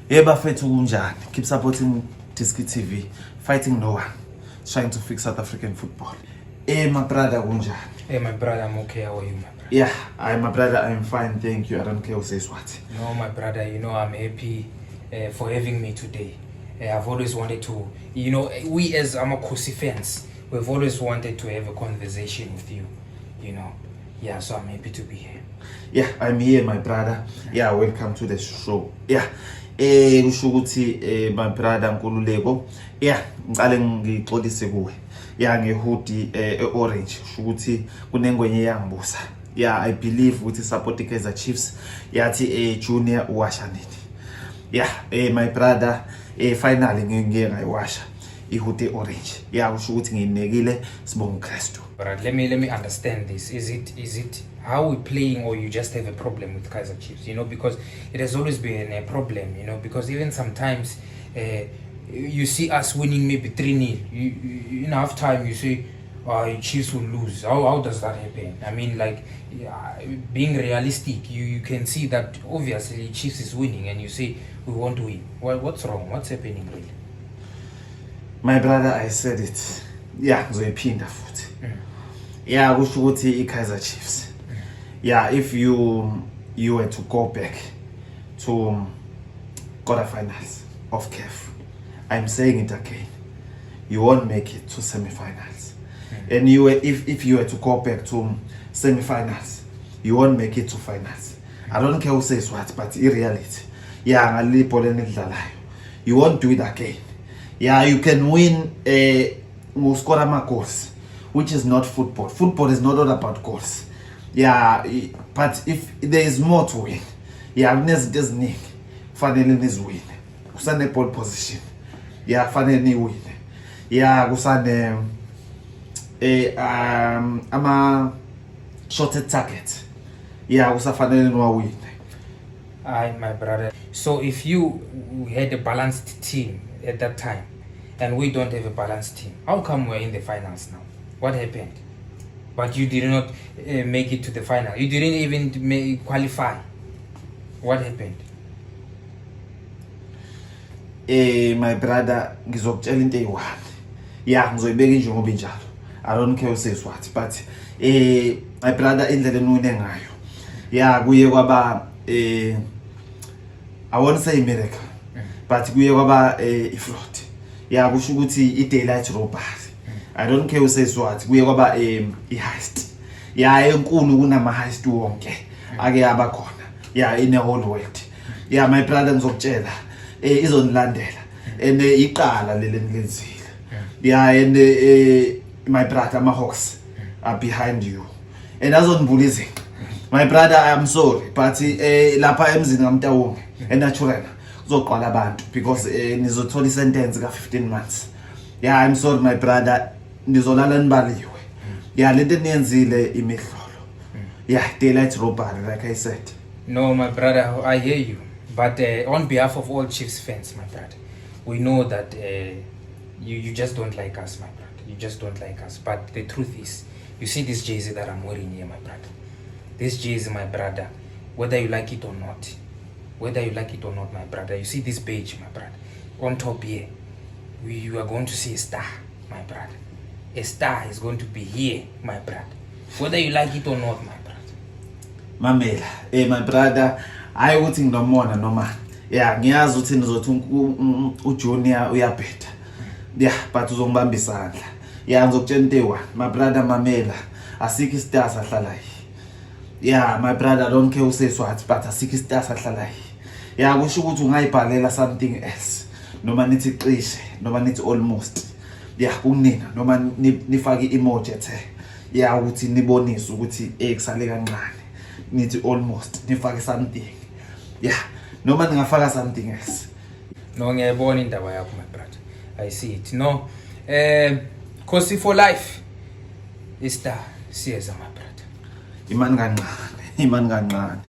Bafethu kunjani? Keep supporting Diski TV, fighting no one, trying to fix South African football. My brother kunjani? Hey, my brother, I'm okay. How are you, my brother? Yeah, my brother, I'm fine, thank you. I don't care who says what. No, my brother, I'm happy for having me today. I've always wanted to, we as Amakosi fans, we've always wanted to have a conversation with you, Yeah, so I'm happy to be here. Yeah, I'm here, my brother. Yeah, welcome to the show. Yeah. Kusho ukuthi my brother Nkululeko. Yeah, ngicale ngixolise kuwe. Yeah, ngehoodie orange. Kusho ukuthi kunengwenye yangibusa. Yeah, I believe ukuthi support iKaizer Chiefs yathi junior uwashanini. Yeah, my brother finally ngeke ngayiwasha ihoodie orange. Yeah, kusho ukuthi nginekile sibonga uKristu. But let me understand this. Is it how we playing, or you just have a problem with Kaizer Chiefs? Because it has always been a problem. Because even sometimes you see us winning maybe 3-0. In half time you say Chiefs will lose. How does that happen? I mean, being realistic, you can see that obviously Chiefs is winning, and you say we won't win. Well, what's wrong? What's happening really? My brother, I said it. Yeah, ngizoyiphinda futhi. Yeah, kusho ukuthi iKaizer Chiefs. Yeah, if you were to go back to quarterfinals of CAF, I'm saying it again, you won't make it to semifinals. And if you were to go back to semifinals, you won't make it to finals. I don't care who says what, but in reality, yeah, you won't do it again. Yeah, you can win score goals, which is not football. Football is not all about goals. Yeah, but if there is more to win, yeah, there's Nick, finally is win. Kusane pole position. Yeah, finally win. Yeah, kusane ama shorted target. Yeah, kusafanele no win. Aye, my brother. So if you had a balanced team at that time, and we don't have a balanced team, how come we're in the finals now? What happened? But you did not make it to the final. You didn't even qualify. What happened? My brother, ngizokutshela into eyi-one. Yeah, ngizoyibeka njengoba injalo. I don't care who says what, but my brother, indlela enwine ngayo. Yeah, kuye kwaba I won't say miracle, but kuye kwaba ifraud. Yeah, kusho ukuthi i-daylight robbery. I don't care who says what. Kuye kwaba i-heist. Yeah, enkulu kunama heist wonke ake abakhona. Yeah, in the whole world. Yeah, my brother, ngizokutshela izonilandela and iqala leli ngilenzile. Yeah, and my brother, my Hawks are behind you. And azonibulizing. My brother, I am sorry, but lapha emzini kaMtawonge eNatural kuzoqala abantu because nizothola isentence ka 15 months. Yeah, I'm sorry, my brother. Nizolala nibaliwe. Yeah, lento niyenzile imidlolo. Yeah, daylight robbery, like I said. No, my brother, I hear you. But on behalf of all Chiefs fans, my brother, we know that you just don't like us, my brother. You just don't like us. But the truth is, you see this jersey that I'm wearing here, my brother. This jersey, my brother, whether you like it or not, my brother, you see this badge, my brother, on top here, you are going to see a star, my brother. A star is going to be here, my brother. Whether you like it or not, my brother. Mamela, my brother, I would think no more no man. Yeah, ngiyazi ukuthi nizothi uJunior uyabheda. Yeah, but uzombamba isandla. Yeah, ngizokutshela into eyi-one. My brother, mamela, asikho istar sahlala hi. Yeah, my brother, I don't care who says what, but asikho istar sahlala hi. Yeah, kusho ukuthi ungayibhalela something else. Noma nithi cishe, noma nithi almost. Yeah, kunina noma nifake emoji ethe yeah ukuthi nibonise ukuthi kusale kancane nithi almost nifake something. Yeah, noma ningafaka something else. No, ngiyayibona indaba yakho, my brother. I see it. No, Khosi for life is star. Siyeza, my brother. Imani kancane.